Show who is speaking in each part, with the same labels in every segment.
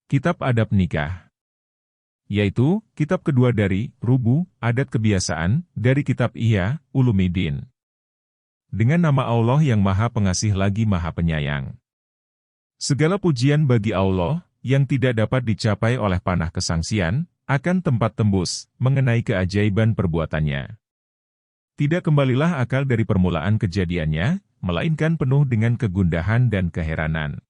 Speaker 1: Kitab Adab Nikah, yaitu kitab kedua dari Rubu, Adat Kebiasaan, dari kitab Ihya Ulumuddin. Dengan nama Allah yang Maha Pengasih lagi Maha Penyayang. Segala pujian bagi Allah, yang tidak dapat dicapai oleh panah kesangsian, akan tempat tembus, mengenai keajaiban perbuatannya. Tidak kembalilah akal dari permulaan kejadiannya, melainkan penuh dengan kegundahan dan keheranan.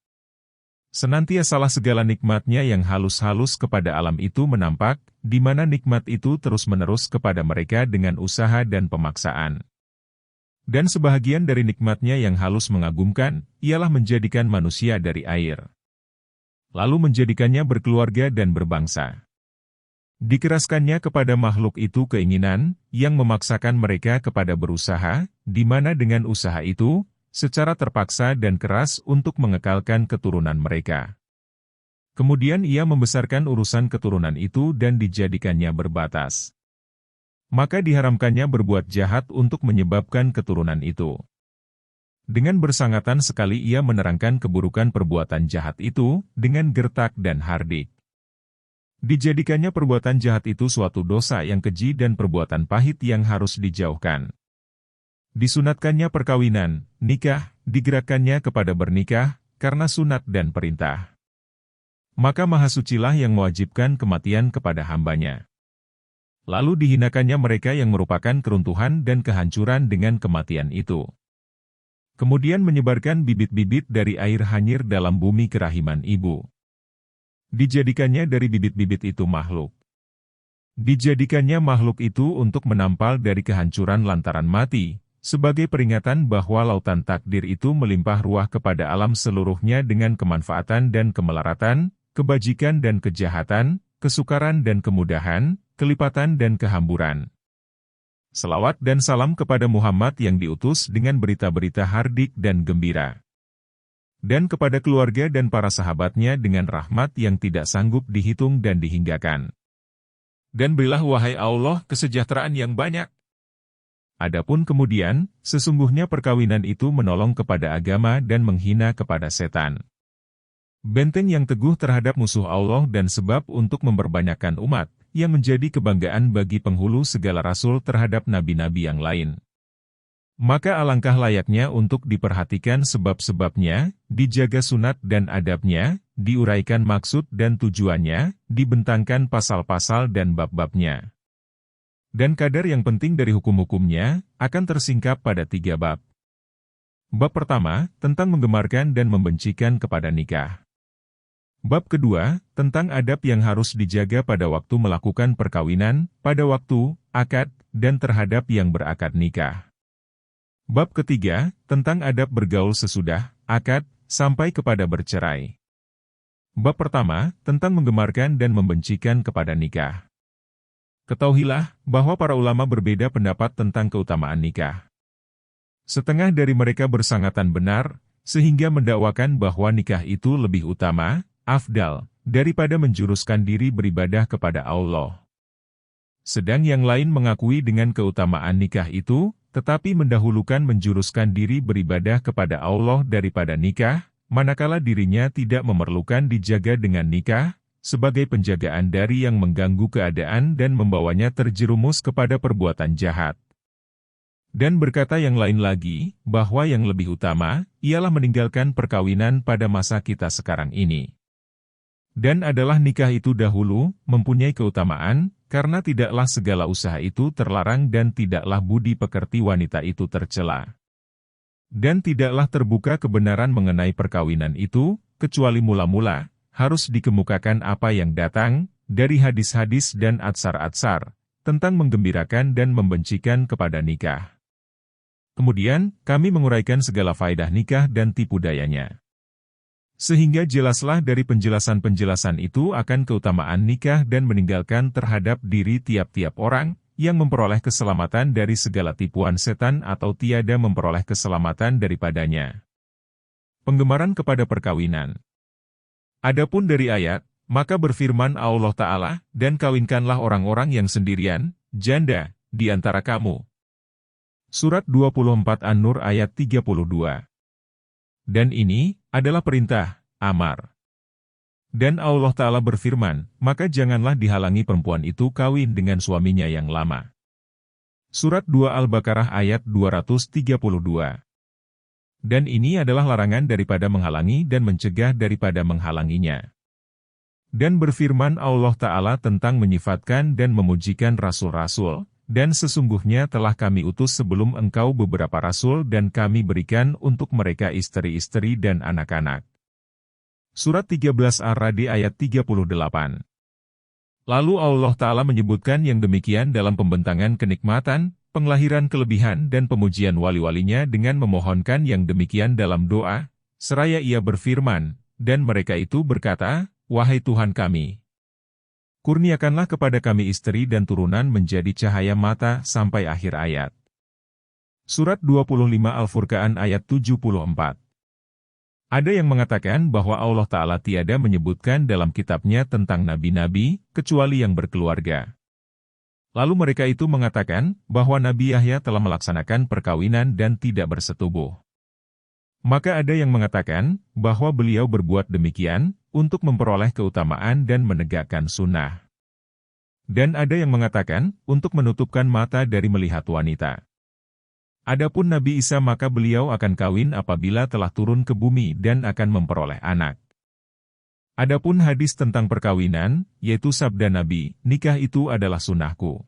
Speaker 1: Senantiasalah segala nikmatnya yang halus-halus kepada alam itu menampak, di mana nikmat itu terus-menerus kepada mereka dengan usaha dan pemaksaan. Dan sebahagian dari nikmatnya yang halus mengagumkan, ialah menjadikan manusia dari air. Lalu menjadikannya berkeluarga dan berbangsa. Dikeraskannya kepada makhluk itu keinginan, yang memaksakan mereka kepada berusaha, di mana dengan usaha itu, secara terpaksa dan keras untuk mengekalkan keturunan mereka. Kemudian ia membesarkan urusan keturunan itu dan dijadikannya berbatas. Maka diharamkannya berbuat jahat untuk menyebabkan keturunan itu. Dengan bersangatan sekali ia menerangkan keburukan perbuatan jahat itu, dengan gertak dan hardik. Dijadikannya perbuatan jahat itu suatu dosa yang keji dan perbuatan pahit yang harus dijauhkan. Disunatkannya perkawinan, nikah, digerakkannya kepada bernikah, karena sunat dan perintah. Maka Maha Sucilah yang mewajibkan kematian kepada hambanya. Lalu dihinakannya mereka yang merupakan keruntuhan dan kehancuran dengan kematian itu. Kemudian menyebarkan bibit-bibit dari air hanyir dalam bumi kerahiman ibu. Dijadikannya dari bibit-bibit itu makhluk. Dijadikannya makhluk itu untuk menampal dari kehancuran lantaran mati, sebagai peringatan bahwa lautan takdir itu melimpah ruah kepada alam seluruhnya dengan kemanfaatan dan kemelaratan, kebajikan dan kejahatan, kesukaran dan kemudahan, kelipatan dan kehamburan. Selawat dan salam kepada Muhammad yang diutus dengan berita-berita hardik dan gembira. Dan kepada keluarga dan para sahabatnya dengan rahmat yang tidak sanggup dihitung dan dihinggakan. Dan berilah wahai Allah kesejahteraan yang banyak. Adapun kemudian, sesungguhnya perkawinan itu menolong kepada agama dan menghina kepada setan. Benteng yang teguh terhadap musuh Allah dan sebab untuk memperbanyakkan umat, yang menjadi kebanggaan bagi penghulu segala rasul terhadap nabi-nabi yang lain. Maka alangkah layaknya untuk diperhatikan sebab-sebabnya, dijaga sunat dan adabnya, diuraikan maksud dan tujuannya, dibentangkan pasal-pasal dan bab-babnya. Dan kadar yang penting dari hukum-hukumnya, akan tersingkap pada 3 bab. Bab pertama, tentang menggemarkan dan membencikan kepada nikah. Bab kedua, tentang adab yang harus dijaga pada waktu melakukan perkawinan, pada waktu, akad, dan terhadap yang berakad nikah. Bab ketiga, tentang adab bergaul sesudah, akad, sampai kepada bercerai. Bab pertama, tentang menggemarkan dan membencikan kepada nikah. Ketahuilah, bahwa para ulama berbeda pendapat tentang keutamaan nikah. Setengah dari mereka bersangatan benar, sehingga mendakwakan bahwa nikah itu lebih utama, afdal, daripada menjuruskan diri beribadah kepada Allah. Sedang yang lain mengakui dengan keutamaan nikah itu, tetapi mendahulukan menjuruskan diri beribadah kepada Allah daripada nikah, manakala dirinya tidak memerlukan dijaga dengan nikah, sebagai penjagaan dari yang mengganggu keadaan dan membawanya terjerumus kepada perbuatan jahat. Dan berkata yang lain lagi, bahwa yang lebih utama, ialah meninggalkan perkawinan pada masa kita sekarang ini. Dan adalah nikah itu dahulu, mempunyai keutamaan, karena tidaklah segala usaha itu terlarang dan tidaklah budi pekerti wanita itu tercela. Dan tidaklah terbuka kebenaran mengenai perkawinan itu, kecuali mula-mula, harus dikemukakan apa yang datang, dari hadis-hadis dan atsar-atsar, tentang menggembirakan dan membencikan kepada nikah. Kemudian, kami menguraikan segala faedah nikah dan tipu dayanya. Sehingga jelaslah dari penjelasan-penjelasan itu akan keutamaan nikah dan meninggalkan terhadap diri tiap-tiap orang, yang memperoleh keselamatan dari segala tipuan setan atau tiada memperoleh keselamatan daripadanya. Penggemaran kepada perkawinan. Adapun dari ayat, maka berfirman Allah Ta'ala, dan kawinkanlah orang-orang yang sendirian, janda, di antara kamu. Surat 24 An-Nur ayat 32. Dan ini adalah perintah, amar. Dan Allah Ta'ala berfirman, maka janganlah dihalangi perempuan itu kawin dengan suaminya yang lama. Surat 2 Al-Baqarah ayat 232. Dan ini adalah larangan daripada menghalangi dan mencegah daripada menghalanginya. Dan berfirman Allah Ta'ala tentang menyifatkan dan memujikan rasul-rasul, dan sesungguhnya telah kami utus sebelum engkau beberapa rasul dan kami berikan untuk mereka istri-istri dan anak-anak. Surat 13 Ar-Ra'd ayat 38. Lalu Allah Ta'ala menyebutkan yang demikian dalam pembentangan kenikmatan, penglahiran kelebihan dan pemujian wali-walinya dengan memohonkan yang demikian dalam doa, seraya ia berfirman, dan mereka itu berkata, wahai Tuhan kami, kurniakanlah kepada kami istri dan turunan menjadi cahaya mata sampai akhir ayat. Surat 25 Al-Furqan ayat 74. Ada yang mengatakan bahwa Allah Ta'ala tiada menyebutkan dalam kitabnya tentang nabi-nabi, kecuali yang berkeluarga. Lalu mereka itu mengatakan bahwa Nabi Yahya telah melaksanakan perkawinan dan tidak bersetubuh. Maka ada yang mengatakan bahwa beliau berbuat demikian untuk memperoleh keutamaan dan menegakkan sunnah. Dan ada yang mengatakan untuk menutupkan mata dari melihat wanita. Adapun Nabi Isa maka beliau akan kawin apabila telah turun ke bumi dan akan memperoleh anak. Adapun hadis tentang perkawinan, yaitu sabda Nabi, nikah itu adalah sunnahku.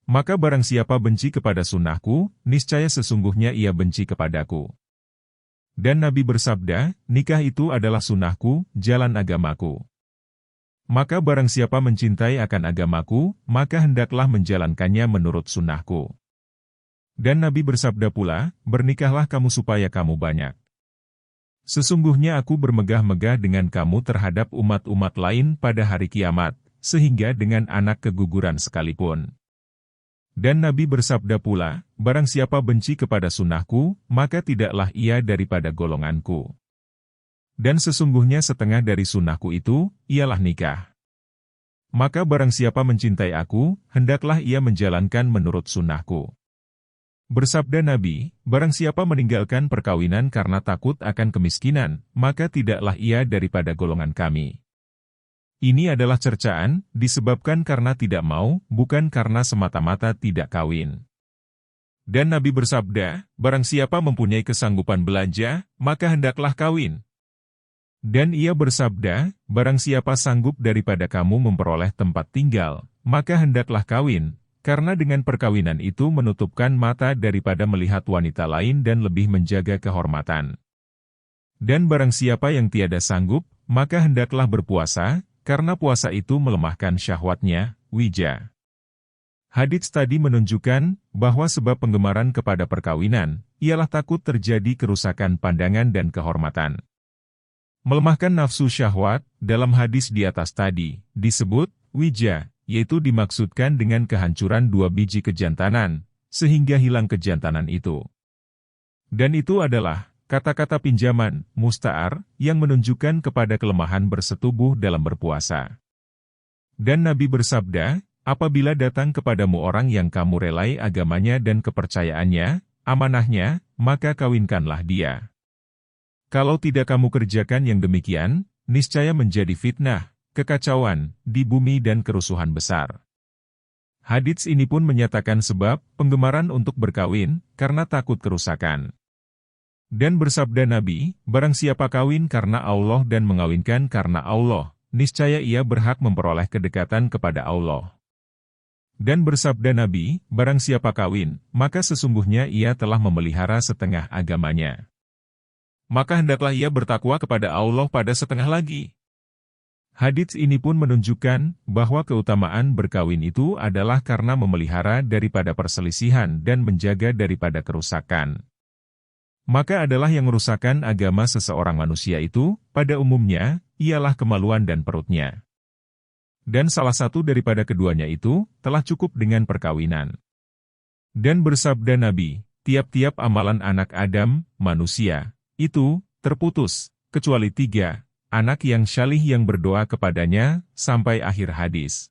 Speaker 1: Maka barang siapa benci kepada sunnahku, niscaya sesungguhnya ia benci kepadaku. Dan Nabi bersabda, nikah itu adalah sunnahku, jalan agamaku. Maka barang siapa mencintai akan agamaku, maka hendaklah menjalankannya menurut sunnahku. Dan Nabi bersabda pula, bernikahlah kamu supaya kamu banyak. Sesungguhnya aku bermegah-megah dengan kamu terhadap umat-umat lain pada hari kiamat, sehingga dengan anak keguguran sekalipun. Dan Nabi bersabda pula, barang siapa benci kepada sunnahku, maka tidaklah ia daripada golonganku. Dan sesungguhnya setengah dari sunnahku itu, ialah nikah. Maka barang siapa mencintai aku, hendaklah ia menjalankan menurut sunnahku. Bersabda Nabi, barang siapa meninggalkan perkawinan karena takut akan kemiskinan, maka tidaklah ia daripada golongan kami. Ini adalah cercaan, disebabkan karena tidak mau, bukan karena semata-mata tidak kawin. Dan Nabi bersabda, barang siapa mempunyai kesanggupan belanja, maka hendaklah kawin. Dan ia bersabda, barang siapa sanggup daripada kamu memperoleh tempat tinggal, maka hendaklah kawin. Karena dengan perkawinan itu menutupkan mata daripada melihat wanita lain dan lebih menjaga kehormatan. Dan barang siapa yang tiada sanggup, maka hendaklah berpuasa, karena puasa itu melemahkan syahwatnya, wija. Hadits tadi menunjukkan bahwa sebab penggemaran kepada perkawinan, ialah takut terjadi kerusakan pandangan dan kehormatan. Melemahkan nafsu syahwat, dalam hadis di atas tadi, disebut, wija. Yaitu dimaksudkan dengan kehancuran 2 biji kejantanan, sehingga hilang kejantanan itu. Dan itu adalah kata-kata pinjaman, musta'ar, yang menunjukkan kepada kelemahan bersetubuh dalam berpuasa. Dan Nabi bersabda, apabila datang kepadamu orang yang kamu relai agamanya dan kepercayaannya, amanahnya, maka kawinkanlah dia. Kalau tidak kamu kerjakan yang demikian, niscaya menjadi fitnah, kekacauan di bumi dan kerusuhan besar. Hadits ini pun menyatakan sebab penggemaran untuk berkawin karena takut kerusakan. Dan bersabda Nabi, barang siapa kawin karena Allah dan mengawinkan karena Allah, niscaya ia berhak memperoleh kedekatan kepada Allah. Dan bersabda Nabi, barang siapa kawin, maka sesungguhnya ia telah memelihara setengah agamanya. Maka hendaklah ia bertakwa kepada Allah pada setengah lagi. Hadits ini pun menunjukkan bahwa keutamaan berkawin itu adalah karena memelihara daripada perselisihan dan menjaga daripada kerusakan. Maka adalah yang merusakkan agama seseorang manusia itu, pada umumnya, ialah kemaluan dan perutnya. Dan salah satu daripada keduanya itu, telah cukup dengan perkawinan. Dan bersabda Nabi, tiap-tiap amalan anak Adam, manusia, itu, terputus, kecuali 3. Anak yang syalih yang berdoa kepadanya, sampai akhir hadis.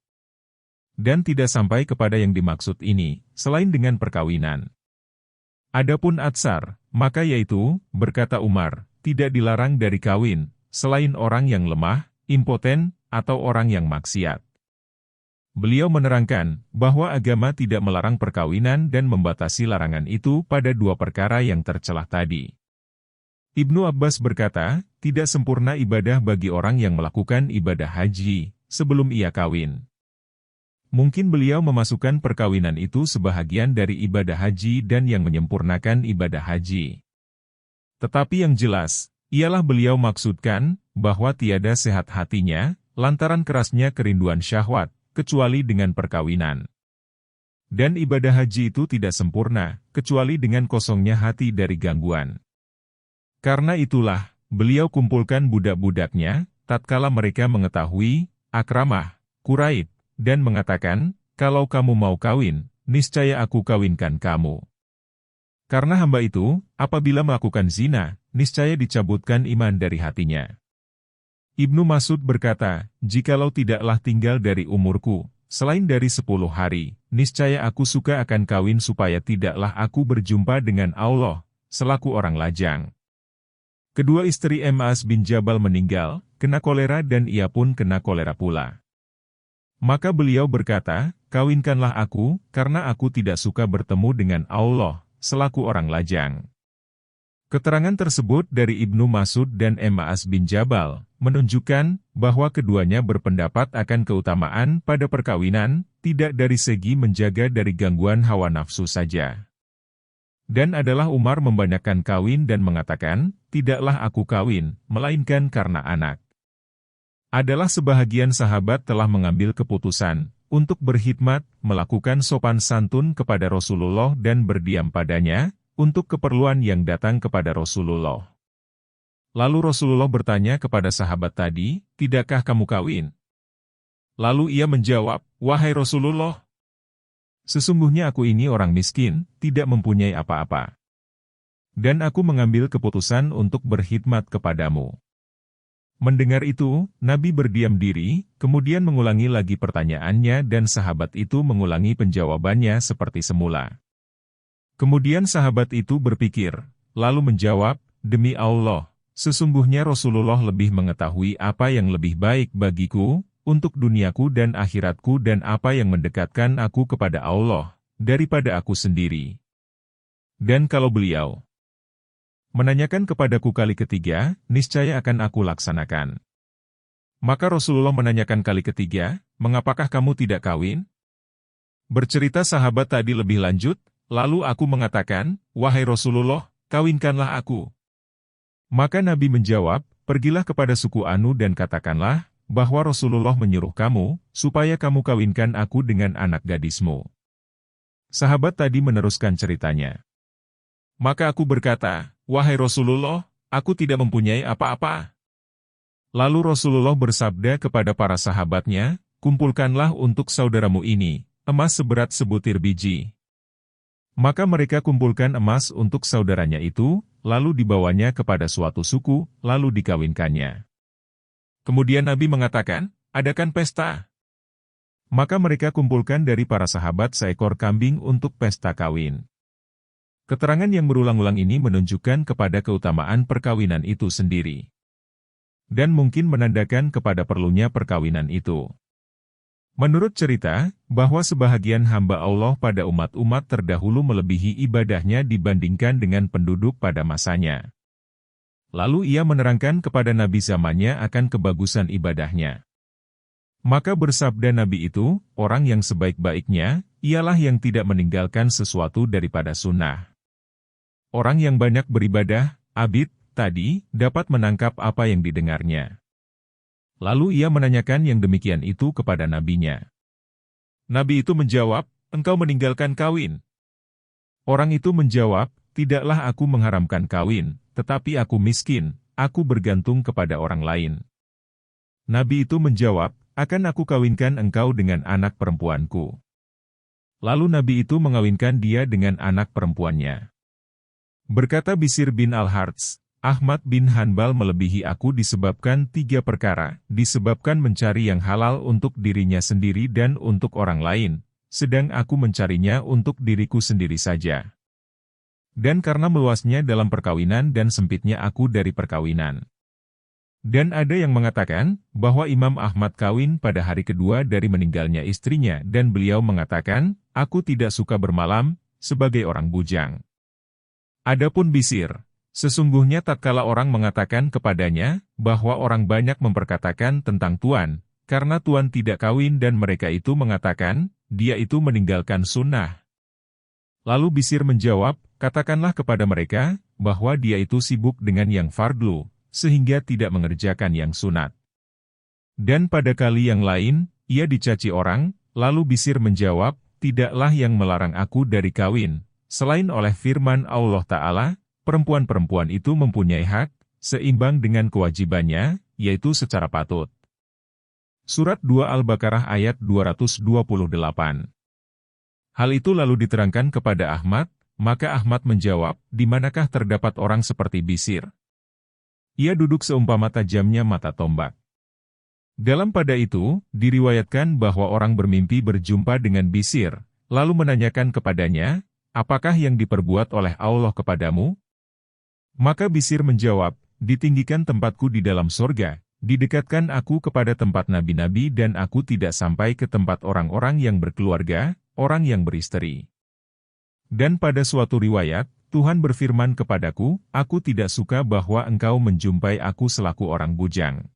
Speaker 1: Dan tidak sampai kepada yang dimaksud ini, selain dengan perkawinan. Adapun atsar, maka yaitu, berkata Umar, tidak dilarang dari kawin, selain orang yang lemah, impoten, atau orang yang maksiat. Beliau menerangkan bahwa agama tidak melarang perkawinan dan membatasi larangan itu pada dua perkara yang tercelah tadi. Ibnu Abbas berkata, tidak sempurna ibadah bagi orang yang melakukan ibadah haji sebelum ia kawin. Mungkin beliau memasukkan perkawinan itu sebahagian dari ibadah haji dan yang menyempurnakan ibadah haji. Tetapi yang jelas, ialah beliau maksudkan bahwa tiada sehat hatinya, lantaran kerasnya kerinduan syahwat, kecuali dengan perkawinan. Dan ibadah haji itu tidak sempurna, kecuali dengan kosongnya hati dari gangguan. Karena itulah, beliau kumpulkan budak-budaknya, tatkala mereka mengetahui, Akramah, Quraid, dan mengatakan, kalau kamu mau kawin, niscaya aku kawinkan kamu. Karena hamba itu, apabila melakukan zina, niscaya dicabutkan iman dari hatinya. Ibnu Mas'ud berkata, jikalau tidaklah tinggal dari umurku, selain dari 10 hari, niscaya aku suka akan kawin supaya tidaklah aku berjumpa dengan Allah, selaku orang lajang. Kedua istri Mu'adz bin Jabal meninggal, kena kolera dan ia pun kena kolera pula. Maka beliau berkata, kawinkanlah aku, karena aku tidak suka bertemu dengan Allah, selaku orang lajang. Keterangan tersebut dari Ibnu Mas'ud dan Mu'adz bin Jabal, menunjukkan bahwa keduanya berpendapat akan keutamaan pada perkawinan, tidak dari segi menjaga dari gangguan hawa nafsu saja. Dan adalah Umar membanyakkan kawin dan mengatakan, tidaklah aku kawin, melainkan karena anak. Adalah sebahagian sahabat telah mengambil keputusan, untuk berkhidmat, melakukan sopan santun kepada Rasulullah dan berdiam padanya, untuk keperluan yang datang kepada Rasulullah. Lalu Rasulullah bertanya kepada sahabat tadi, tidakkah kamu kawin? Lalu ia menjawab, wahai Rasulullah, sesungguhnya aku ini orang miskin, tidak mempunyai apa-apa. Dan aku mengambil keputusan untuk berkhidmat kepadamu. Mendengar itu, Nabi berdiam diri, kemudian mengulangi lagi pertanyaannya dan sahabat itu mengulangi penjawabannya seperti semula. Kemudian sahabat itu berpikir, lalu menjawab, demi Allah, sesungguhnya Rasulullah lebih mengetahui apa yang lebih baik bagiku, untuk duniaku dan akhiratku dan apa yang mendekatkan aku kepada Allah, daripada aku sendiri. Dan kalau beliau menanyakan kepadaku kali ketiga, niscaya akan aku laksanakan. Maka Rasulullah menanyakan kali ketiga, mengapakah kamu tidak kawin? Bercerita sahabat tadi lebih lanjut, lalu aku mengatakan, wahai Rasulullah, kawinkanlah aku. Maka Nabi menjawab, pergilah kepada suku Anu dan katakanlah, bahwa Rasulullah menyuruh kamu, supaya kamu kawinkan aku dengan anak gadismu. Sahabat tadi meneruskan ceritanya. Maka aku berkata, wahai Rasulullah, aku tidak mempunyai apa-apa. Lalu Rasulullah bersabda kepada para sahabatnya, kumpulkanlah untuk saudaramu ini, emas seberat sebutir biji. Maka mereka kumpulkan emas untuk saudaranya itu, lalu dibawanya kepada suatu suku, lalu dikawinkannya. Kemudian Nabi mengatakan, adakan pesta. Maka mereka kumpulkan dari para sahabat seekor kambing untuk pesta kawin. Keterangan yang berulang-ulang ini menunjukkan kepada keutamaan perkawinan itu sendiri. Dan mungkin menandakan kepada perlunya perkawinan itu. Menurut cerita, bahwa sebahagian hamba Allah pada umat-umat terdahulu melebihi ibadahnya dibandingkan dengan penduduk pada masanya. Lalu ia menerangkan kepada Nabi zamannya akan kebagusan ibadahnya. Maka bersabda Nabi itu, orang yang sebaik-baiknya, ialah yang tidak meninggalkan sesuatu daripada sunnah. Orang yang banyak beribadah, abid, tadi, dapat menangkap apa yang didengarnya. Lalu ia menanyakan yang demikian itu kepada nabinya. Nabi itu menjawab, engkau meninggalkan kawin. Orang itu menjawab, tidaklah aku mengharamkan kawin, tetapi aku miskin, aku bergantung kepada orang lain. Nabi itu menjawab, akan aku kawinkan engkau dengan anak perempuanku. Lalu Nabi itu mengawinkan dia dengan anak perempuannya. Berkata Bishr bin Al-Harts, Ahmad bin Hanbal melebihi aku disebabkan 3 perkara, disebabkan mencari yang halal untuk dirinya sendiri dan untuk orang lain, sedang aku mencarinya untuk diriku sendiri saja. Dan karena meluasnya dalam perkawinan dan sempitnya aku dari perkawinan. Dan ada yang mengatakan bahwa Imam Ahmad kawin pada hari kedua dari meninggalnya istrinya dan beliau mengatakan, "Aku tidak suka bermalam," sebagai orang bujang. Adapun Bisir, sesungguhnya tatkala orang mengatakan kepadanya bahwa orang banyak memperkatakan tentang Tuan, karena Tuan tidak kawin dan mereka itu mengatakan, dia itu meninggalkan sunnah. Lalu Bisir menjawab, "Katakanlah kepada mereka bahwa dia itu sibuk dengan yang fardhu, sehingga tidak mengerjakan yang sunat." Dan pada kali yang lain, ia dicaci orang, lalu Bisir menjawab, "Tidaklah yang melarang aku dari kawin, selain oleh firman Allah Ta'ala, perempuan-perempuan itu mempunyai hak, seimbang dengan kewajibannya, yaitu secara patut." Surat 2 Al-Baqarah ayat 228. Hal itu lalu diterangkan kepada Ahmad, maka Ahmad menjawab, "Di manakah terdapat orang seperti Bisir? Ia duduk seumpama tajamnya mata tombak." Dalam pada itu, diriwayatkan bahwa orang bermimpi berjumpa dengan Bisir, lalu menanyakan kepadanya, "Apakah yang diperbuat oleh Allah kepadamu?" Maka Bisir menjawab, "Ditinggikan tempatku di dalam surga, didekatkan aku kepada tempat nabi-nabi dan aku tidak sampai ke tempat orang-orang yang berkeluarga, orang yang beristri. Dan pada suatu riwayat, Tuhan berfirman kepadaku, aku tidak suka bahwa engkau menjumpai aku selaku orang bujang."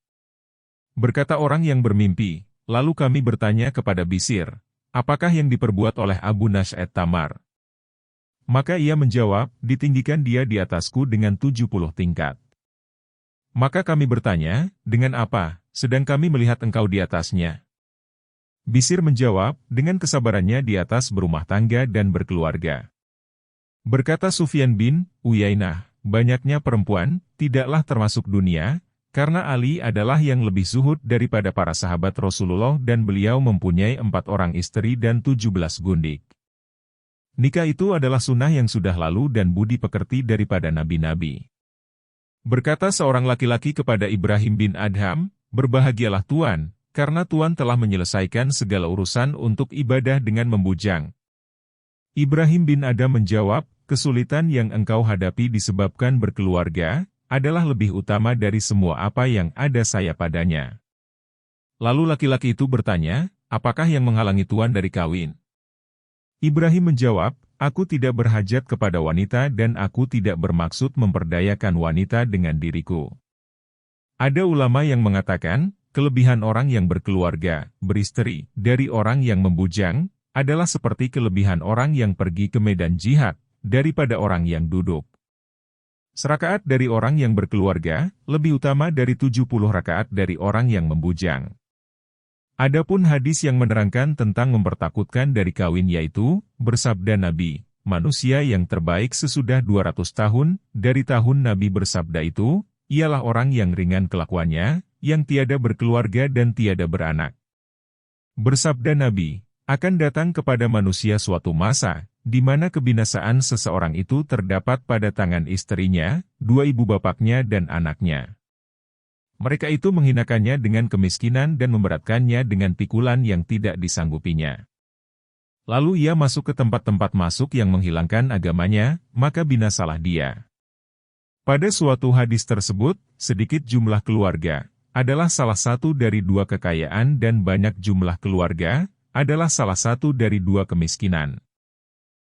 Speaker 1: Berkata orang yang bermimpi, lalu kami bertanya kepada Bisir, "Apakah yang diperbuat oleh Abu Nash'at Tamar?" Maka ia menjawab, "Ditinggikan dia di atasku dengan 70 tingkat." Maka kami bertanya, "Dengan apa, sedang kami melihat engkau di atasnya?" Bisir menjawab, "Dengan kesabarannya di atas berumah tangga dan berkeluarga." Berkata Sufyan bin Uyainah, "Banyaknya perempuan, tidaklah termasuk dunia, karena Ali adalah yang lebih zuhud daripada para sahabat Rasulullah dan beliau mempunyai 4 orang istri dan 17 gundik. Nikah itu adalah sunnah yang sudah lalu dan budi pekerti daripada nabi-nabi." Berkata seorang laki-laki kepada Ibrahim bin Adham, "Berbahagialah Tuan, karena Tuan telah menyelesaikan segala urusan untuk ibadah dengan membujang." Ibrahim bin Adham menjawab, "Kesulitan yang engkau hadapi disebabkan berkeluarga, adalah lebih utama dari semua apa yang ada saya padanya." Lalu laki-laki itu bertanya, "Apakah yang menghalangi Tuan dari kawin?" Ibrahim menjawab, "Aku tidak berhajat kepada wanita dan aku tidak bermaksud memperdayakan wanita dengan diriku." Ada ulama yang mengatakan, kelebihan orang yang berkeluarga, beristri, dari orang yang membujang, adalah seperti kelebihan orang yang pergi ke medan jihad, daripada orang yang duduk. Serakaat dari orang yang berkeluarga, lebih utama dari 70 rakaat dari orang yang membujang. Adapun hadis yang menerangkan tentang mempertakutkan dari kawin yaitu, bersabda Nabi, manusia yang terbaik sesudah 200 tahun, dari tahun Nabi bersabda itu, ialah orang yang ringan kelakuannya, yang tiada berkeluarga dan tiada beranak. Bersabda Nabi, akan datang kepada manusia suatu masa, di mana kebinasaan seseorang itu terdapat pada tangan istrinya, 2 ibu bapaknya dan anaknya. Mereka itu menghinakannya dengan kemiskinan dan memberatkannya dengan pikulan yang tidak disanggupinya. Lalu ia masuk ke tempat-tempat masuk yang menghilangkan agamanya, maka binasalah dia. Pada suatu hadis tersebut, sedikit jumlah keluarga adalah salah satu dari 2 kekayaan dan banyak jumlah keluarga adalah salah satu dari 2 kemiskinan.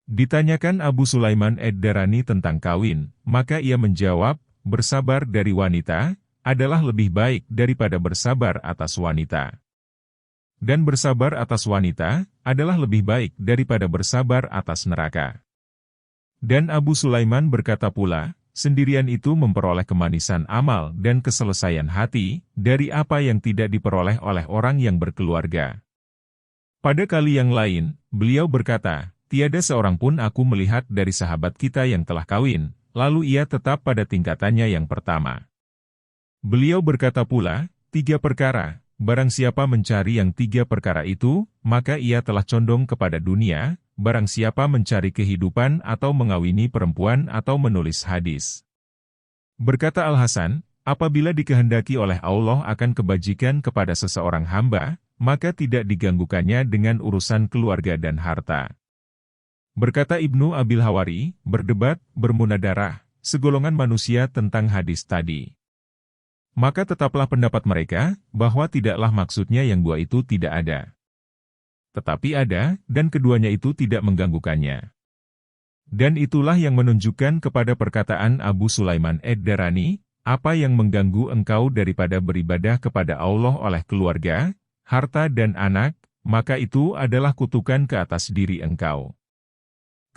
Speaker 1: Ditanyakan Abu Sulaiman Ad-Darani tentang kawin, maka ia menjawab, bersabar dari wanita adalah lebih baik daripada bersabar atas wanita. Dan bersabar atas wanita adalah lebih baik daripada bersabar atas neraka. Dan Abu Sulaiman berkata pula, sendirian itu memperoleh kemanisan amal dan keselesaian hati, dari apa yang tidak diperoleh oleh orang yang berkeluarga. Pada kali yang lain, beliau berkata, tiada seorang pun aku melihat dari sahabat kita yang telah kawin, lalu ia tetap pada tingkatannya yang pertama. Beliau berkata pula, 3 perkara, barang siapa mencari yang 3 perkara itu, maka ia telah condong kepada dunia, barang siapa mencari kehidupan atau mengawini perempuan atau menulis hadis. Berkata Al-Hasan, apabila dikehendaki oleh Allah akan kebajikan kepada seseorang hamba, maka tidak diganggukannya dengan urusan keluarga dan harta. Berkata Ibnu Abil Hawari, berdebat, bermunadarah, segolongan manusia tentang hadis tadi. Maka tetaplah pendapat mereka, bahwa tidaklah maksudnya yang dua itu tidak ada. Tetapi ada, dan keduanya itu tidak mengganggukannya. Dan itulah yang menunjukkan kepada perkataan Abu Sulaiman Ad-Darani, apa yang mengganggu engkau daripada beribadah kepada Allah oleh keluarga, harta dan anak, maka itu adalah kutukan ke atas diri engkau.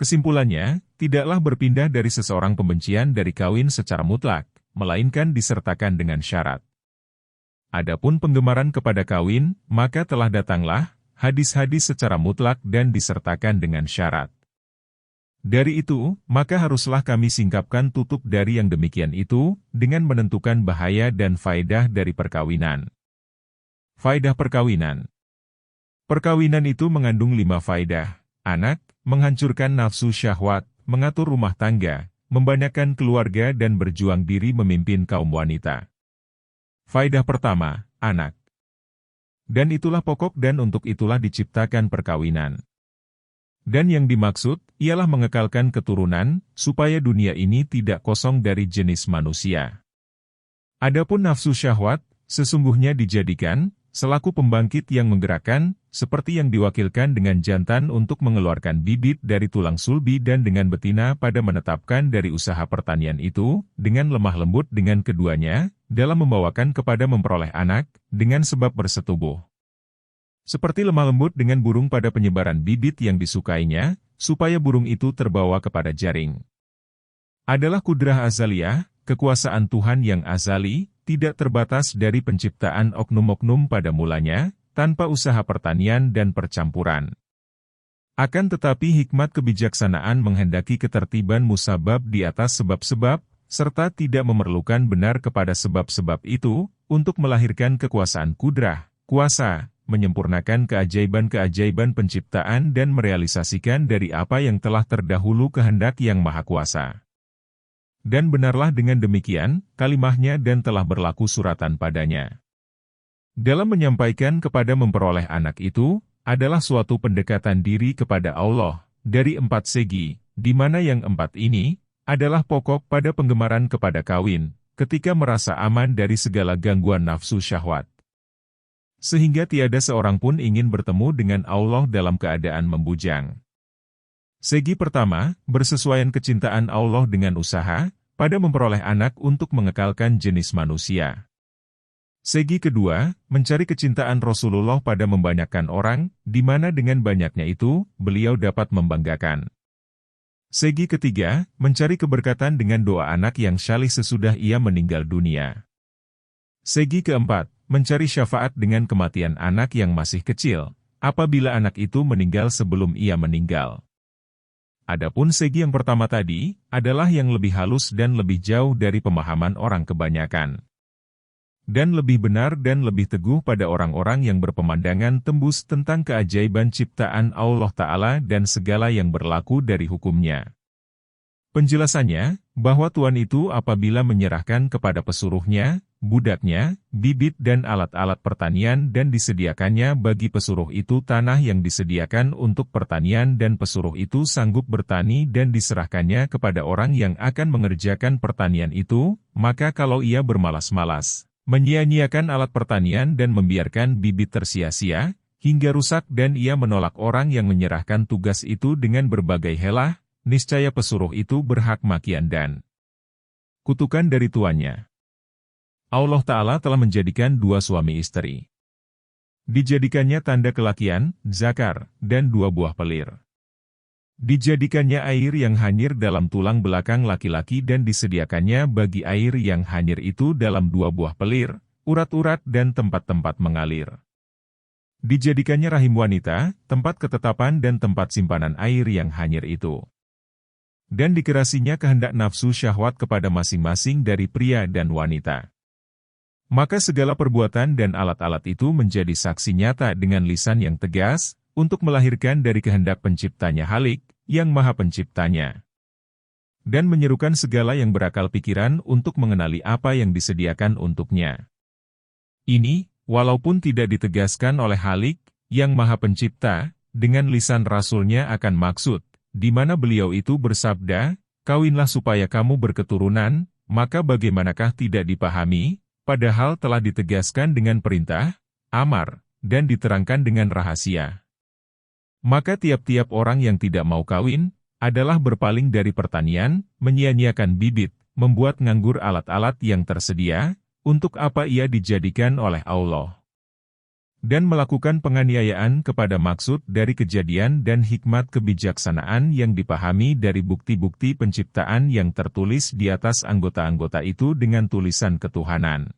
Speaker 1: Kesimpulannya, tidaklah berpindah dari seseorang pembencian dari kawin secara mutlak, melainkan disertakan dengan syarat. Adapun penggemaran kepada kawin, maka telah datanglah hadis-hadis secara mutlak dan disertakan dengan syarat. Dari itu, maka haruslah kami singkapkan tutup dari yang demikian itu, dengan menentukan bahaya dan faedah dari perkawinan. Faedah perkawinan. Perkawinan itu mengandung 5 faedah. Anak, menghancurkan nafsu syahwat, mengatur rumah tangga, membanyakkan keluarga dan berjuang diri memimpin kaum wanita. Faedah pertama, anak. Dan itulah pokok dan untuk itulah diciptakan perkawinan. Dan yang dimaksud, ialah mengekalkan keturunan, supaya dunia ini tidak kosong dari jenis manusia. Adapun nafsu syahwat, sesungguhnya dijadikan selaku pembangkit yang menggerakkan, seperti yang diwakilkan dengan jantan untuk mengeluarkan bibit dari tulang sulbi dan dengan betina pada menetapkan dari usaha pertanian itu, dengan lemah lembut dengan keduanya, dalam membawakan kepada memperoleh anak, dengan sebab bersetubuh. Seperti lemah lembut dengan burung pada penyebaran bibit yang disukainya, supaya burung itu terbawa kepada jaring. Adalah kudrah azaliyah, kekuasaan Tuhan yang azali, tidak terbatas dari penciptaan oknum-oknum pada mulanya, tanpa usaha pertanian dan percampuran. Akan tetapi hikmat kebijaksanaan menghendaki ketertiban musabab di atas sebab-sebab, serta tidak memerlukan benar kepada sebab-sebab itu, untuk melahirkan kekuasaan kudrah, kuasa, menyempurnakan keajaiban-keajaiban penciptaan dan merealisasikan dari apa yang telah terdahulu kehendak yang maha kuasa. Dan benarlah dengan demikian, kalimahnya dan telah berlaku suratan padanya. Dalam menyampaikan kepada memperoleh anak itu, adalah suatu pendekatan diri kepada Allah, dari 4 segi, di mana yang 4 ini, adalah pokok pada penggemaran kepada kawin, ketika merasa aman dari segala gangguan nafsu syahwat. Sehingga tiada seorang pun ingin bertemu dengan Allah dalam keadaan membujang. Segi pertama, bersesuaian kecintaan Allah dengan usaha, pada memperoleh anak untuk mengekalkan jenis manusia. Segi kedua, mencari kecintaan Rasulullah pada membanyakkan orang, di mana dengan banyaknya itu, beliau dapat membanggakan. Segi ketiga, mencari keberkatan dengan doa anak yang syalih sesudah ia meninggal dunia. Segi keempat, mencari syafaat dengan kematian anak yang masih kecil, apabila anak itu meninggal sebelum ia meninggal. Adapun segi yang pertama tadi, adalah yang lebih halus dan lebih jauh dari pemahaman orang kebanyakan. Dan lebih benar dan lebih teguh pada orang-orang yang berpemandangan tembus tentang keajaiban ciptaan Allah Ta'ala dan segala yang berlaku dari hukumnya. Penjelasannya, bahwa Tuhan itu apabila menyerahkan kepada pesuruhnya, budaknya, bibit dan alat-alat pertanian dan disediakannya bagi pesuruh itu tanah yang disediakan untuk pertanian dan pesuruh itu sanggup bertani dan diserahkannya kepada orang yang akan mengerjakan pertanian itu, maka kalau ia bermalas-malas, menyia-nyiakan alat pertanian dan membiarkan bibit tersia-sia, hingga rusak dan ia menolak orang yang menyerahkan tugas itu dengan berbagai helah, niscaya pesuruh itu berhak makian dan kutukan dari tuannya. Allah Ta'ala telah menjadikan 2 suami istri. Dijadikannya tanda kelakian, zakar, dan 2 buah pelir. Dijadikannya air yang hanyir dalam tulang belakang laki-laki dan disediakannya bagi air yang hanyir itu dalam 2 buah pelir, urat-urat dan tempat-tempat mengalir. Dijadikannya rahim wanita, tempat ketetapan dan tempat simpanan air yang hanyir itu. Dan dikerasinya kehendak nafsu syahwat kepada masing-masing dari pria dan wanita. Maka segala perbuatan dan alat-alat itu menjadi saksi nyata dengan lisan yang tegas, untuk melahirkan dari kehendak penciptanya Halik, yang maha penciptanya. Dan menyerukan segala yang berakal pikiran untuk mengenali apa yang disediakan untuknya. Ini, walaupun tidak ditegaskan oleh Halik, yang maha pencipta, dengan lisan Rasulnya akan maksud, di mana beliau itu bersabda, kawinlah supaya kamu berketurunan, maka bagaimanakah tidak dipahami, padahal telah ditegaskan dengan perintah, amar, dan diterangkan dengan rahasia. Maka tiap-tiap orang yang tidak mau kawin, adalah berpaling dari pertanian, menyia-nyiakan bibit, membuat nganggur alat-alat yang tersedia, untuk apa ia dijadikan oleh Allah. Dan melakukan penganiayaan kepada maksud dari kejadian dan hikmat kebijaksanaan yang dipahami dari bukti-bukti penciptaan yang tertulis di atas anggota-anggota itu dengan tulisan ketuhanan.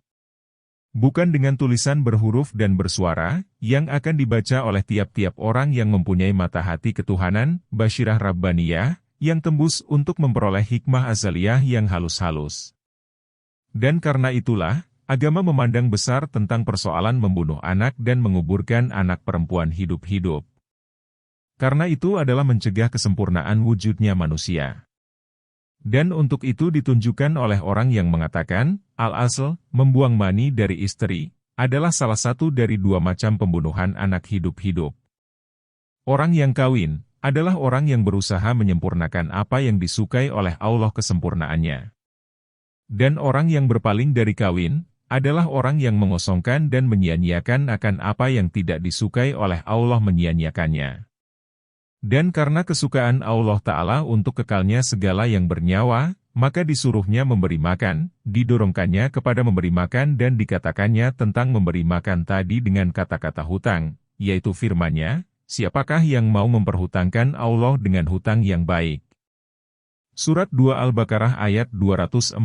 Speaker 1: Bukan dengan tulisan berhuruf dan bersuara, yang akan dibaca oleh tiap-tiap orang yang mempunyai mata hati ketuhanan, Basyirah Rabbaniyah, yang tembus untuk memperoleh hikmah azaliyah yang halus-halus. Dan karena itulah, agama memandang besar tentang persoalan membunuh anak dan menguburkan anak perempuan hidup-hidup. Karena itu adalah mencegah kesempurnaan wujudnya manusia. Dan untuk itu ditunjukkan oleh orang yang mengatakan, al-asl, membuang mani dari istri, adalah salah satu dari dua macam pembunuhan anak hidup-hidup. Orang yang kawin, adalah orang yang berusaha menyempurnakan apa yang disukai oleh Allah kesempurnaannya. Dan orang yang berpaling dari kawin, adalah orang yang mengosongkan dan menyia-nyiakan akan apa yang tidak disukai oleh Allah menyia-nyiakannya. Dan karena kesukaan Allah Ta'ala untuk kekalnya segala yang bernyawa, maka disuruhnya memberi makan, didorongkannya kepada memberi makan dan dikatakannya tentang memberi makan tadi dengan kata-kata hutang, yaitu firman-Nya, siapakah yang mau memperhutangkan Allah dengan hutang yang baik? Surat 2 Al-Baqarah ayat 245.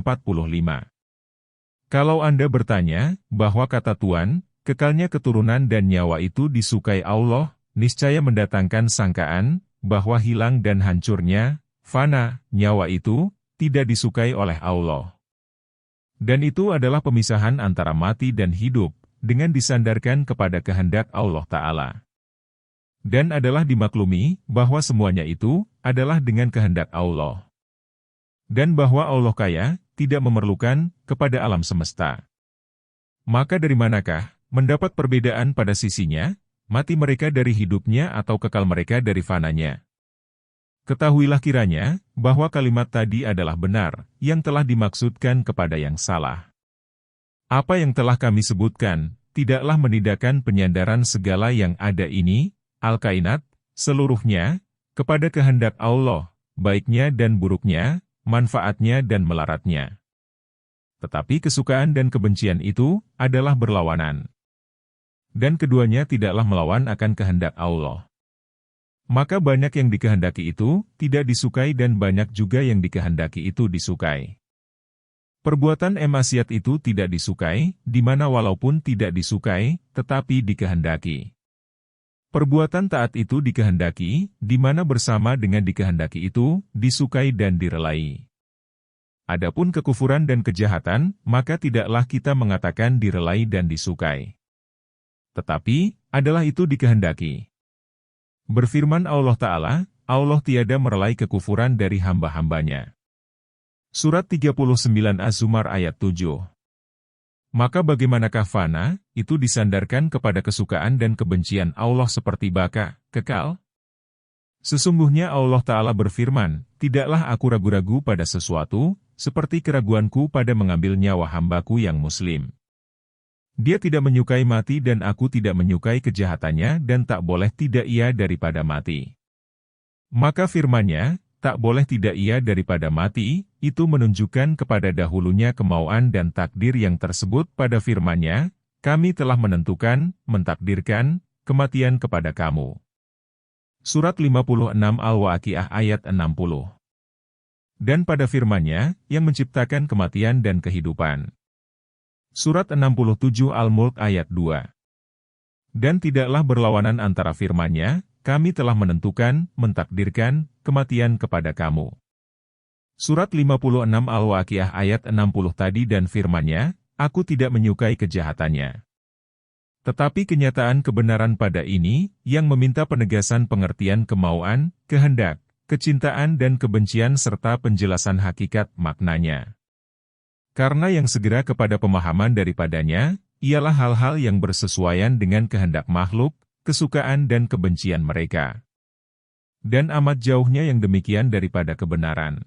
Speaker 1: Kalau Anda bertanya, bahwa kata Tuhan, kekalnya keturunan dan nyawa itu disukai Allah, niscaya mendatangkan sangkaan, bahwa hilang dan hancurnya, fana, nyawa itu, tidak disukai oleh Allah. Dan itu adalah pemisahan antara mati dan hidup, dengan disandarkan kepada kehendak Allah Ta'ala. Dan adalah dimaklumi, bahwa semuanya itu, adalah dengan kehendak Allah. Dan bahwa Allah kaya, tidak memerlukan, kepada alam semesta. Maka dari manakah, mendapat perbedaan pada sisinya, mati mereka dari hidupnya atau kekal mereka dari fananya? Ketahuilah kiranya, bahwa kalimat tadi adalah benar, yang telah dimaksudkan kepada yang salah. Apa yang telah kami sebutkan, tidaklah menidakkan penyandaran segala yang ada ini, Al-Kainat, seluruhnya, kepada kehendak Allah, baiknya dan buruknya, manfaatnya dan melaratnya. Tetapi kesukaan dan kebencian itu, adalah berlawanan. Dan keduanya tidaklah melawan akan kehendak Allah. Maka banyak yang dikehendaki itu, tidak disukai dan banyak juga yang dikehendaki itu disukai. Perbuatan maksiat itu tidak disukai, di mana walaupun tidak disukai, tetapi dikehendaki. Perbuatan taat itu dikehendaki, di mana bersama dengan dikehendaki itu, disukai dan direlai. Adapun kekufuran dan kejahatan, maka tidaklah kita mengatakan direlai dan disukai. Tetapi, adalah itu dikehendaki. Berfirman Allah Ta'ala, Allah tiada merelai kekufuran dari hamba-hambanya. Surat 39 Az-Zumar ayat 7. Maka bagaimanakah fana, itu disandarkan kepada kesukaan dan kebencian Allah seperti baka, kekal? Sesungguhnya Allah Ta'ala berfirman, tidaklah aku ragu-ragu pada sesuatu, seperti keraguanku pada mengambil nyawa hambaku yang muslim. Dia tidak menyukai mati dan aku tidak menyukai kejahatannya dan tak boleh tidak ia daripada mati. Maka firman-Nya, tak boleh tidak ia daripada mati, itu menunjukkan kepada dahulunya kemauan dan takdir yang tersebut pada firman-Nya, kami telah menentukan, mentakdirkan, kematian kepada kamu. Surat 56 Al-Waqiah ayat 60. Dan pada firman-Nya, yang menciptakan kematian dan kehidupan. Surat 67 Al-Mulk ayat 2. Dan tidaklah berlawanan antara firman-Nya, kami telah menentukan, mentakdirkan, kematian kepada kamu. Surat 56 Al-Waqiah ayat 60 tadi dan firman-Nya, aku tidak menyukai kejahatannya. Tetapi kenyataan kebenaran pada ini, yang meminta penegasan pengertian kemauan, kehendak, kecintaan dan kebencian serta penjelasan hakikat maknanya. Karena yang segera kepada pemahaman daripadanya, ialah hal-hal yang bersesuaian dengan kehendak makhluk, kesukaan dan kebencian mereka. Dan amat jauhnya yang demikian daripada kebenaran.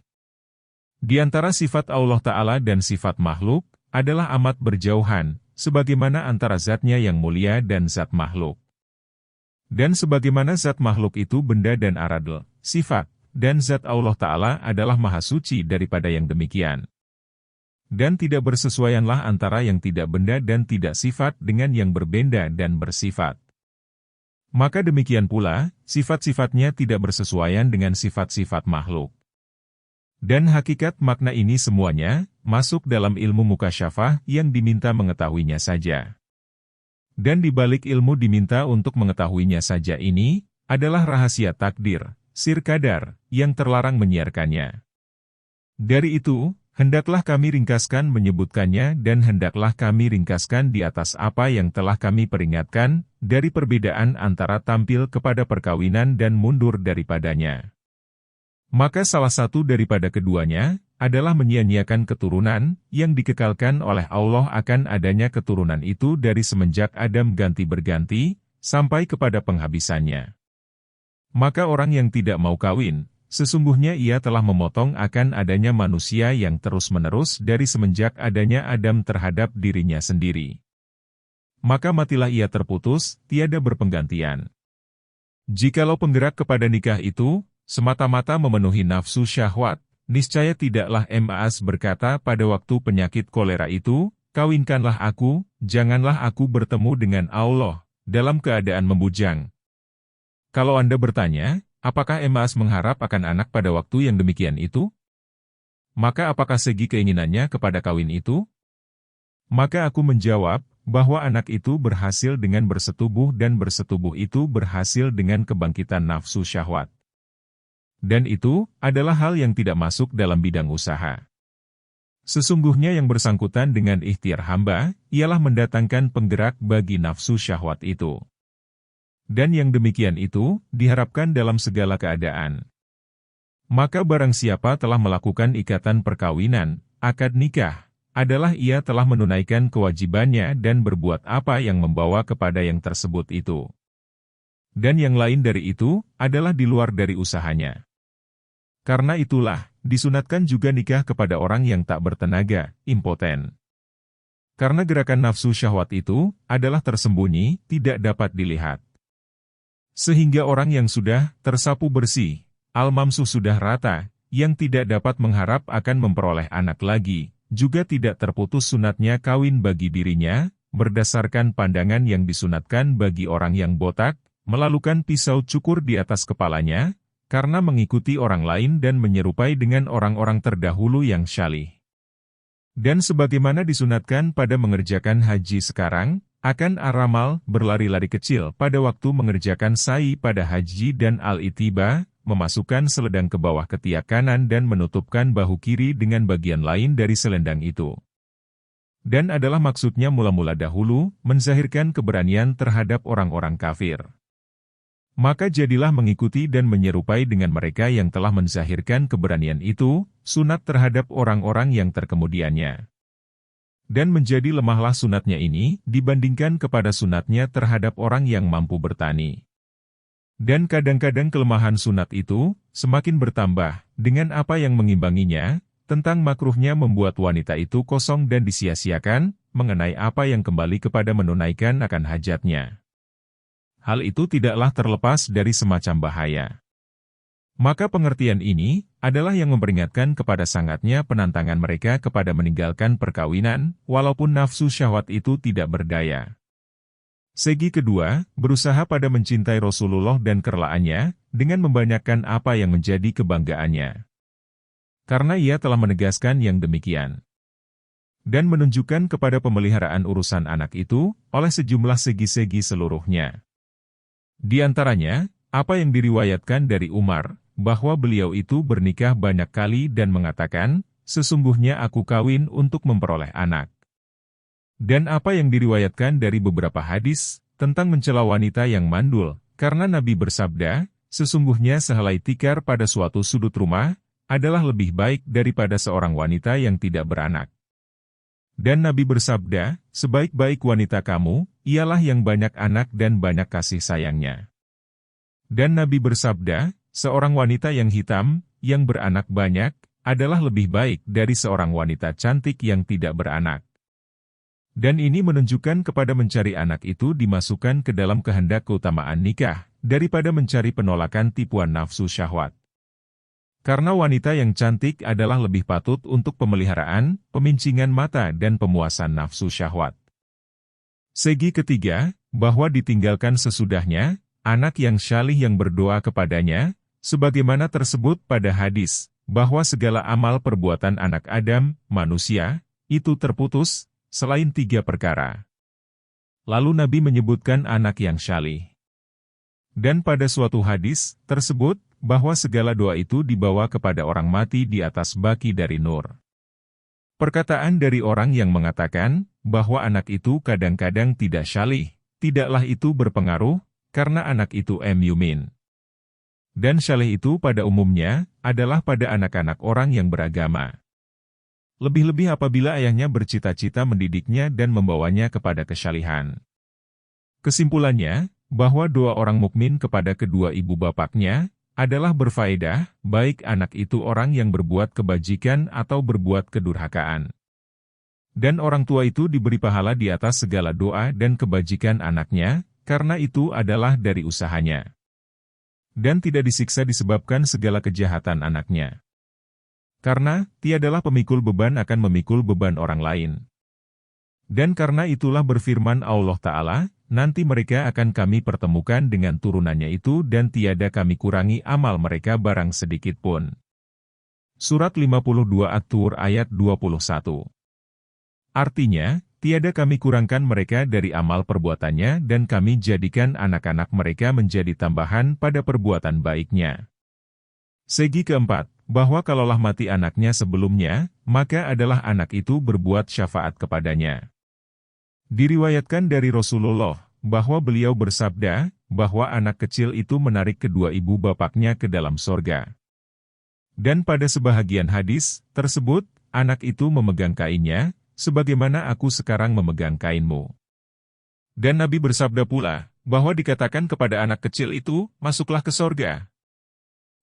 Speaker 1: Di antara sifat Allah Ta'ala dan sifat makhluk, adalah amat berjauhan, sebagaimana antara zatnya yang mulia dan zat makhluk. Dan sebagaimana zat makhluk itu benda dan aradl, sifat, dan zat Allah Ta'ala adalah maha suci daripada yang demikian. Dan tidak bersesuaianlah antara yang tidak benda dan tidak sifat dengan yang berbenda dan bersifat. Maka demikian pula, sifat-sifatnya tidak bersesuaian dengan sifat-sifat makhluk. Dan hakikat makna ini semuanya, masuk dalam ilmu mukasyafah yang diminta mengetahuinya saja. Dan di balik ilmu diminta untuk mengetahuinya saja ini, adalah rahasia takdir, sir kadar, yang terlarang menyiarkannya. Dari itu, hendaklah kami ringkaskan menyebutkannya dan hendaklah kami ringkaskan di atas apa yang telah kami peringatkan, dari perbedaan antara tampil kepada perkawinan dan mundur daripadanya. Maka salah satu daripada keduanya, adalah menyia-nyiakan keturunan, yang dikekalkan oleh Allah akan adanya keturunan itu dari semenjak Adam ganti berganti, sampai kepada penghabisannya. Maka orang yang tidak mau kawin, sesungguhnya ia telah memotong akan adanya manusia yang terus-menerus dari semenjak adanya Adam terhadap dirinya sendiri. Maka matilah ia terputus, tiada berpenggantian. Jikalau penggerak kepada nikah itu, semata-mata memenuhi nafsu syahwat, niscaya tidaklah Mas berkata pada waktu penyakit kolera itu, kawinkanlah aku, janganlah aku bertemu dengan Allah, dalam keadaan membujang. Kalau Anda bertanya, apakah Mas mengharap akan anak pada waktu yang demikian itu? Maka apakah segi keinginannya kepada kawin itu? Maka aku menjawab, bahwa anak itu berhasil dengan bersetubuh dan bersetubuh itu berhasil dengan kebangkitan nafsu syahwat. Dan itu adalah hal yang tidak masuk dalam bidang usaha. Sesungguhnya yang bersangkutan dengan ikhtiar hamba, ialah mendatangkan penggerak bagi nafsu syahwat itu. Dan yang demikian itu, diharapkan dalam segala keadaan. Maka barang siapa telah melakukan ikatan perkawinan, akad nikah, adalah ia telah menunaikan kewajibannya dan berbuat apa yang membawa kepada yang tersebut itu. Dan yang lain dari itu, adalah di luar dari usahanya. Karena itulah, disunatkan juga nikah kepada orang yang tak bertenaga, impoten. Karena gerakan nafsu syahwat itu, adalah tersembunyi, tidak dapat dilihat. Sehingga orang yang sudah tersapu bersih, al-mamsuh sudah rata, yang tidak dapat mengharap akan memperoleh anak lagi, juga tidak terputus sunatnya kawin bagi dirinya, berdasarkan pandangan yang disunatkan bagi orang yang botak, melalukan pisau cukur di atas kepalanya, karena mengikuti orang lain dan menyerupai dengan orang-orang terdahulu yang syalih. Dan sebagaimana disunatkan pada mengerjakan haji sekarang, akan aramal berlari-lari kecil pada waktu mengerjakan sa'i pada haji dan al-itiba, memasukkan selendang ke bawah ketiak kanan dan menutupkan bahu kiri dengan bagian lain dari selendang itu. Dan adalah maksudnya mula-mula dahulu, menzahirkan keberanian terhadap orang-orang kafir. Maka jadilah mengikuti dan menyerupai dengan mereka yang telah menzahirkan keberanian itu, sunat terhadap orang-orang yang terkemudiannya. Dan menjadi lemahlah sunatnya ini, dibandingkan kepada sunatnya terhadap orang yang mampu bertani. Dan kadang-kadang kelemahan sunat itu, semakin bertambah, dengan apa yang mengimbanginya, tentang makruhnya membuat wanita itu kosong dan disia-siakan, mengenai apa yang kembali kepada menunaikan akan hajatnya. Hal itu tidaklah terlepas dari semacam bahaya. Maka pengertian ini, adalah yang memperingatkan kepada sangatnya penantangan mereka kepada meninggalkan perkawinan, walaupun nafsu syahwat itu tidak berdaya. Segi kedua, berusaha pada mencintai Rasulullah dan kerlaannya, dengan membanyakkan apa yang menjadi kebanggaannya. Karena ia telah menegaskan yang demikian. Dan menunjukkan kepada pemeliharaan urusan anak itu, oleh sejumlah segi-segi seluruhnya. Di antaranya, apa yang diriwayatkan dari Umar, bahwa beliau itu bernikah banyak kali dan mengatakan, sesungguhnya aku kawin untuk memperoleh anak. Dan apa yang diriwayatkan dari beberapa hadis, tentang mencela wanita yang mandul, karena Nabi bersabda, sesungguhnya sehelai tikar pada suatu sudut rumah, adalah lebih baik daripada seorang wanita yang tidak beranak. Dan Nabi bersabda, sebaik-baik wanita kamu, ialah yang banyak anak dan banyak kasih sayangnya. Dan Nabi bersabda, seorang wanita yang hitam, yang beranak banyak, adalah lebih baik dari seorang wanita cantik yang tidak beranak. Dan ini menunjukkan kepada mencari anak itu dimasukkan ke dalam kehendak keutamaan nikah, daripada mencari penolakan tipuan nafsu syahwat. Karena wanita yang cantik adalah lebih patut untuk pemeliharaan, pemincingan mata dan pemuasan nafsu syahwat. Segi ketiga, bahwa ditinggalkan sesudahnya, anak yang syalih yang berdoa kepadanya, sebagaimana tersebut pada hadis, bahwa segala amal perbuatan anak Adam, manusia, itu terputus, selain 3 perkara. Lalu Nabi menyebutkan anak yang syalih. Dan pada suatu hadis, tersebut, bahwa segala doa itu dibawa kepada orang mati di atas baki dari nur. Perkataan dari orang yang mengatakan, bahwa anak itu kadang-kadang tidak syalih, tidaklah itu berpengaruh, karena anak itu mumin. Dan syalih itu pada umumnya, adalah pada anak-anak orang yang beragama. Lebih-lebih apabila ayahnya bercita-cita mendidiknya dan membawanya kepada kesyalihan. Kesimpulannya, bahwa doa orang mukmin kepada kedua ibu bapaknya, adalah berfaedah, baik anak itu orang yang berbuat kebajikan atau berbuat kedurhakaan. Dan orang tua itu diberi pahala di atas segala doa dan kebajikan anaknya, karena itu adalah dari usahanya. Dan tidak disiksa disebabkan segala kejahatan anaknya. Karena, tiadalah pemikul beban akan memikul beban orang lain. Dan karena itulah berfirman Allah Ta'ala, nanti mereka akan kami pertemukan dengan turunannya itu dan tiada kami kurangi amal mereka barang sedikit pun. Surat 52 At-Tur ayat 21. Artinya, tiada kami kurangkan mereka dari amal perbuatannya dan kami jadikan anak-anak mereka menjadi tambahan pada perbuatan baiknya. Segi keempat, bahwa kalaulah mati anaknya sebelumnya, maka adalah anak itu berbuat syafaat kepadanya. Diriwayatkan dari Rasulullah, bahwa beliau bersabda, bahwa anak kecil itu menarik kedua ibu bapaknya ke dalam sorga. Dan pada sebahagian hadis tersebut, anak itu memegang kainnya, sebagaimana aku sekarang memegang kainmu. Dan Nabi bersabda pula, bahwa dikatakan kepada anak kecil itu, masuklah ke sorga.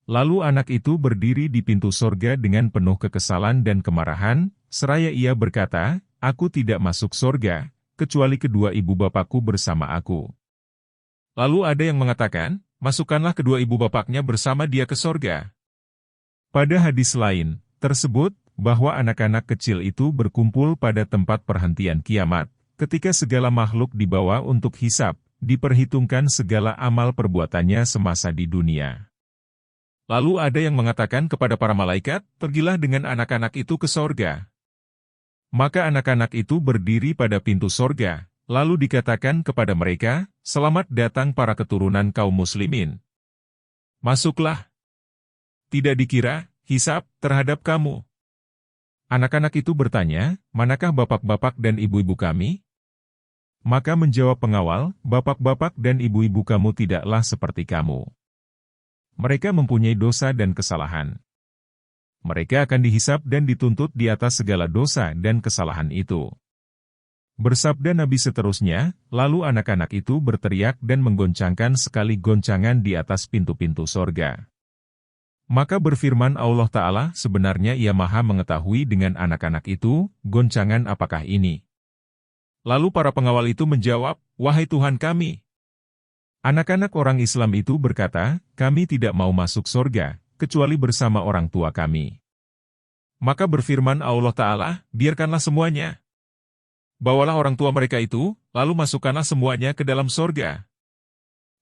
Speaker 1: Lalu anak itu berdiri di pintu sorga dengan penuh kekesalan dan kemarahan, seraya ia berkata, aku tidak masuk sorga, kecuali kedua ibu bapakku bersama aku. Lalu ada yang mengatakan, masukkanlah kedua ibu bapaknya bersama dia ke sorga. Pada hadis lain, tersebut, bahwa anak-anak kecil itu berkumpul pada tempat perhentian kiamat, ketika segala makhluk dibawa untuk hisab, diperhitungkan segala amal perbuatannya semasa di dunia. Lalu ada yang mengatakan kepada para malaikat, pergilah dengan anak-anak itu ke sorga. Maka anak-anak itu berdiri pada pintu sorga, lalu dikatakan kepada mereka, selamat datang para keturunan kaum muslimin. Masuklah. Tidak dikira, hisab terhadap kamu. Anak-anak itu bertanya, manakah bapak-bapak dan ibu-ibu kami? Maka menjawab pengawal, bapak-bapak dan ibu-ibu kamu tidaklah seperti kamu. Mereka mempunyai dosa dan kesalahan. Mereka akan dihisap dan dituntut di atas segala dosa dan kesalahan itu. Bersabda Nabi seterusnya, lalu anak-anak itu berteriak dan menggoncangkan sekali goncangan di atas pintu-pintu sorga. Maka berfirman Allah Ta'ala, sebenarnya ia maha mengetahui dengan anak-anak itu, goncangan apakah ini? Lalu para pengawal itu menjawab, wahai Tuhan kami. Anak-anak orang Islam itu berkata, kami tidak mau masuk sorga, kecuali bersama orang tua kami. Maka berfirman Allah Ta'ala, biarkanlah semuanya. Bawalah orang tua mereka itu, lalu masukkanlah semuanya ke dalam sorga.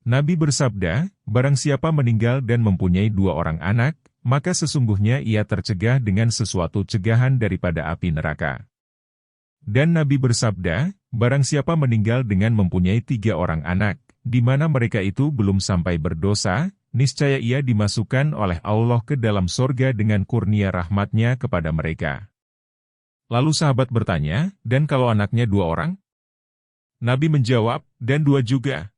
Speaker 1: Nabi bersabda, barang siapa meninggal dan mempunyai 2 orang anak, maka sesungguhnya ia tercegah dengan sesuatu cegahan daripada api neraka. Dan Nabi bersabda, barang siapa meninggal dengan mempunyai 3 orang anak, di mana mereka itu belum sampai berdosa, niscaya ia dimasukkan oleh Allah ke dalam sorga dengan kurnia rahmatnya kepada mereka. Lalu sahabat bertanya, dan kalau anaknya 2 orang? Nabi menjawab, dan 2 juga.